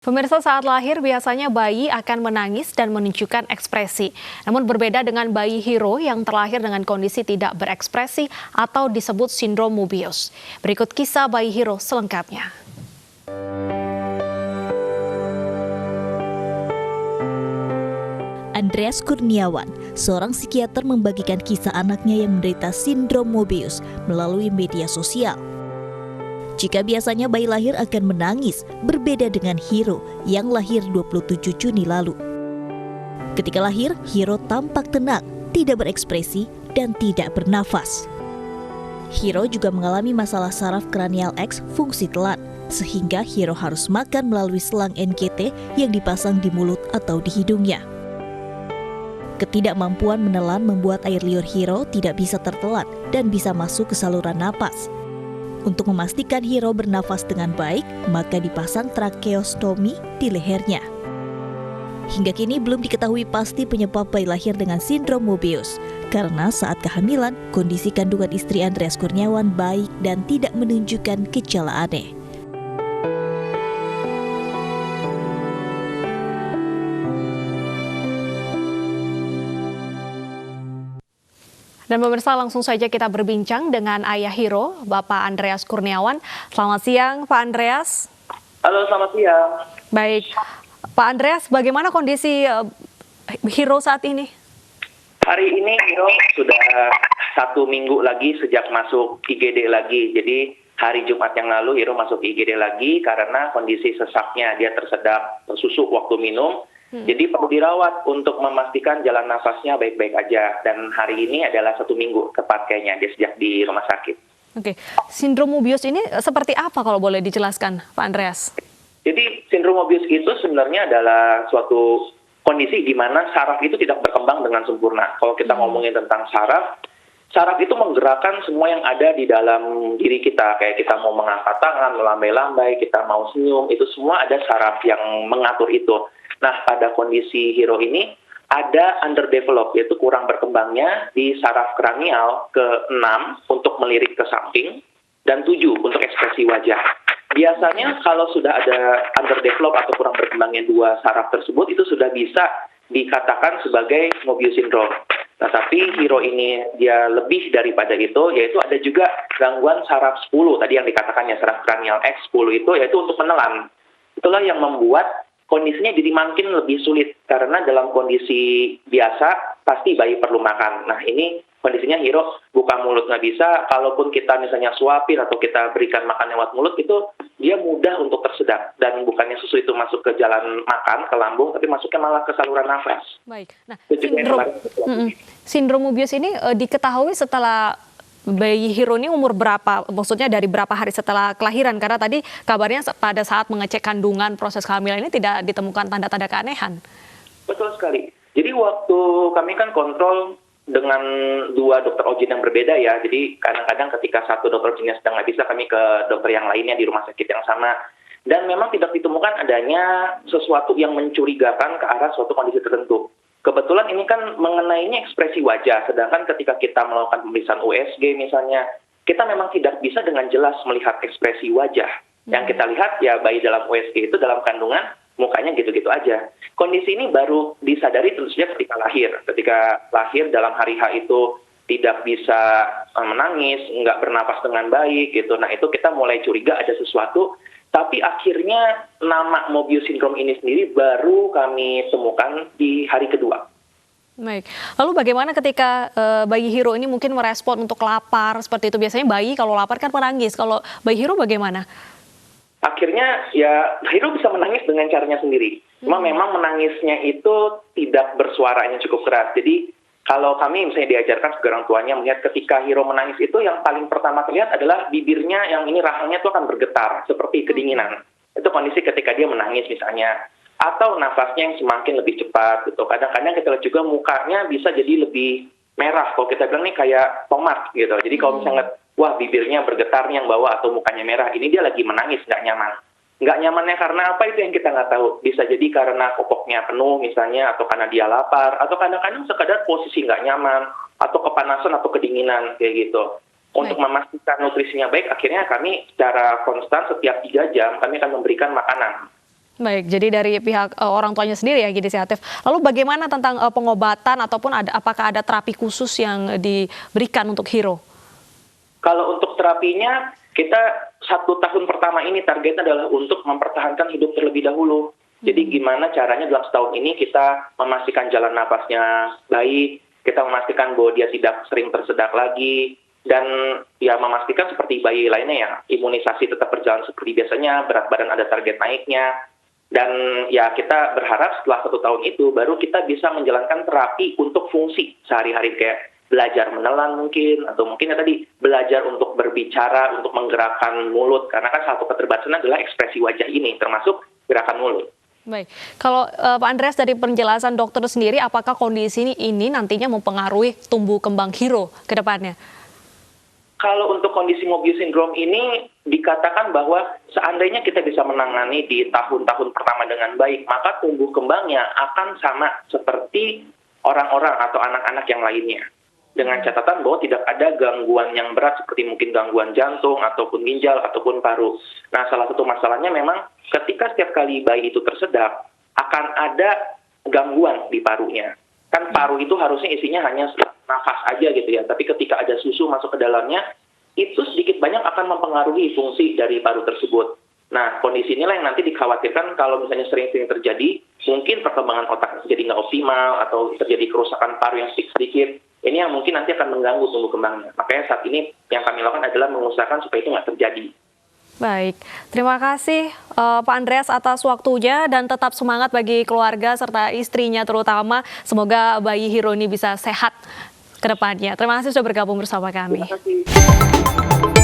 Pemirsa, saat lahir biasanya bayi akan menangis dan menunjukkan ekspresi. Namun berbeda dengan bayi Hiro yang terlahir dengan kondisi tidak berekspresi atau disebut sindrom Moebius. Berikut kisah bayi Hiro selengkapnya. Andreas Kurniawan, seorang psikiater, membagikan kisah anaknya yang menderita sindrom Moebius melalui media sosial. Jika biasanya bayi lahir akan menangis, berbeda dengan Hiro yang lahir 27 Juni lalu. Ketika lahir, Hiro tampak tenang, tidak berekspresi, dan tidak bernafas. Hiro juga mengalami masalah saraf kranial X fungsi telat, sehingga Hiro harus makan melalui selang NGT yang dipasang di mulut atau di hidungnya. Ketidakmampuan menelan membuat air liur Hiro tidak bisa tertelan dan bisa masuk ke saluran napas. Untuk memastikan Hiro bernafas dengan baik, maka dipasang tracheostomi di lehernya. Hingga kini belum diketahui pasti penyebab bayi lahir dengan sindrom Moebius, karena saat kehamilan, kondisi kandungan istri Andreas Kurniawan baik dan tidak menunjukkan gejala aneh. Dan pemirsa, langsung saja kita berbincang dengan ayah Hiro, Bapak Andreas Kurniawan. Selamat siang, Pak Andreas. Halo, selamat siang. Baik, Pak Andreas, bagaimana kondisi Hiro saat ini? Hari ini Hiro sudah 1 minggu lagi sejak masuk IGD lagi. Jadi hari Jumat yang lalu Hiro masuk IGD lagi karena kondisi sesaknya, dia tersedak tersusuk waktu minum. Jadi perlu dirawat untuk memastikan jalan nafasnya baik-baik aja. Dan hari ini adalah 1 minggu tepat kayaknya dia sejak di rumah sakit. Oke, sindrom Moebius ini seperti apa kalau boleh dijelaskan, Pak Andreas? Jadi sindrom Moebius itu sebenarnya adalah suatu kondisi di mana saraf itu tidak berkembang dengan sempurna. Kalau kita ngomongin tentang saraf itu menggerakkan semua yang ada di dalam diri kita. Kayak kita mau mengangkat tangan, melambai-lambai, kita mau senyum, itu semua ada saraf yang mengatur itu. Nah, pada kondisi Hiro ini ada underdeveloped, yaitu kurang berkembangnya di saraf kranial ke-6 untuk melirik ke samping dan 7 untuk ekspresi wajah. Biasanya kalau sudah ada underdeveloped atau kurang berkembangnya 2 saraf tersebut, itu sudah bisa dikatakan sebagai Moebius syndrome. Nah, tapi Hiro ini dia lebih daripada itu, yaitu ada juga gangguan saraf 10, tadi yang dikatakannya saraf kranial X10 itu, yaitu untuk menelan. Itulah yang membuat kondisinya jadi makin lebih sulit, karena dalam kondisi biasa pasti bayi perlu makan. Nah, ini kondisinya Hiro buka mulut nggak bisa, kalaupun kita misalnya suapin atau kita berikan makan lewat mulut, itu dia mudah untuk tersedak. Dan bukannya susu itu masuk ke jalan makan, ke lambung, tapi masuknya malah ke saluran nafas. Baik, nah sindrom Moebius ini diketahui setelah bayi Hiro ini umur berapa? Maksudnya dari berapa hari setelah kelahiran? Karena tadi kabarnya pada saat mengecek kandungan proses kehamilan ini tidak ditemukan tanda-tanda keanehan. Betul sekali. Jadi waktu kami kan kontrol dengan 2 dokter OGIN yang berbeda ya. Jadi kadang-kadang ketika satu dokter OGIN sedang nggak bisa, kami ke dokter yang lainnya di rumah sakit yang sama. Dan memang tidak ditemukan adanya sesuatu yang mencurigakan ke arah suatu kondisi tertentu. Kebetulan ini kan mengenainya ekspresi wajah, sedangkan ketika kita melakukan pemeriksaan USG misalnya, kita memang tidak bisa dengan jelas melihat ekspresi wajah. Yang kita lihat ya bayi dalam USG itu dalam kandungan, mukanya gitu-gitu aja. Kondisi ini baru disadari tentu saja ketika lahir. Ketika lahir dalam hari H itu tidak bisa menangis, nggak bernapas dengan baik gitu. Nah, itu kita mulai curiga ada sesuatu. Tapi akhirnya nama Moebius syndrome ini sendiri baru kami temukan di hari kedua. Baik. Lalu bagaimana ketika bayi Hiro ini mungkin merespon untuk lapar seperti itu? Biasanya bayi kalau lapar kan menangis. Kalau bayi Hiro bagaimana? Akhirnya ya Hiro bisa menangis dengan caranya sendiri. Cuma memang menangisnya itu tidak bersuara yang cukup keras. Jadi kalau kami misalnya diajarkan sebagai orang tuanya melihat ketika Hiro menangis itu yang paling pertama terlihat adalah bibirnya yang ini rahangnya itu akan bergetar seperti kedinginan. Itu kondisi ketika dia menangis misalnya. Atau nafasnya yang semakin lebih cepat gitu. Kadang-kadang kita lihat juga mukanya bisa jadi lebih merah. Kalau kita bilang nih kayak tomat gitu. Jadi kalau misalnya wah bibirnya bergetar nih yang bawah atau mukanya merah, ini dia lagi menangis, nggak nyaman. Nggak nyamannya karena apa itu yang kita nggak tahu. Bisa jadi karena popoknya penuh misalnya, atau karena dia lapar, atau kadang-kadang sekadar posisi nggak nyaman, atau kepanasan atau kedinginan kayak gitu. Untuk memastikan nutrisinya baik, akhirnya kami secara konstan setiap 3 jam kami akan memberikan makanan. Baik, jadi dari pihak orang tuanya sendiri ya inisiatif. Lalu bagaimana tentang pengobatan ataupun apakah ada terapi khusus yang diberikan untuk Hiro? Kalau untuk terapinya, kita 1 tahun pertama ini targetnya adalah untuk mempertahankan hidup terlebih dahulu. Jadi gimana caranya dalam setahun ini kita memastikan jalan napasnya baik, kita memastikan bahwa dia tidak sering tersedak lagi, dan ya memastikan seperti bayi lainnya ya, imunisasi tetap berjalan seperti biasanya, berat badan ada target naiknya. Dan ya kita berharap setelah 1 tahun itu baru kita bisa menjalankan terapi untuk fungsi sehari-hari kayak belajar menelan mungkin, atau mungkin ya tadi belajar untuk berbicara, untuk menggerakkan mulut, karena kan satu keterbatasan adalah ekspresi wajah ini, termasuk gerakan mulut. Baik, kalau Pak Andreas dari penjelasan dokter sendiri, apakah kondisi ini nantinya mempengaruhi tumbuh kembang Hiro ke depannya? Kalau untuk kondisi Mobius syndrome ini dikatakan bahwa seandainya kita bisa menangani di tahun-tahun pertama dengan baik, maka tumbuh kembangnya akan sama seperti orang-orang atau anak-anak yang lainnya. Dengan catatan bahwa tidak ada gangguan yang berat seperti mungkin gangguan jantung ataupun ginjal ataupun paru. Nah, salah satu masalahnya memang ketika setiap kali bayi itu tersedak akan ada gangguan di parunya. Kan paru itu harusnya isinya hanya nafas aja gitu ya, tapi ketika ada susu masuk ke dalamnya, itu sedikit banyak akan mempengaruhi fungsi dari paru tersebut. Nah, kondisi inilah yang nanti dikhawatirkan kalau misalnya sering-sering terjadi, mungkin perkembangan otak jadi nggak optimal atau terjadi kerusakan paru yang sedikit-sedikit. Ini yang mungkin nanti akan mengganggu tumbuh kembangnya. Makanya saat ini yang kami lakukan adalah mengusahakan supaya itu nggak terjadi. Baik, terima kasih Pak Andreas atas waktunya dan tetap semangat bagi keluarga serta istrinya terutama. Semoga bayi Hiro ini bisa sehat ke depannya. Terima kasih sudah bergabung bersama kami. Terima kasih.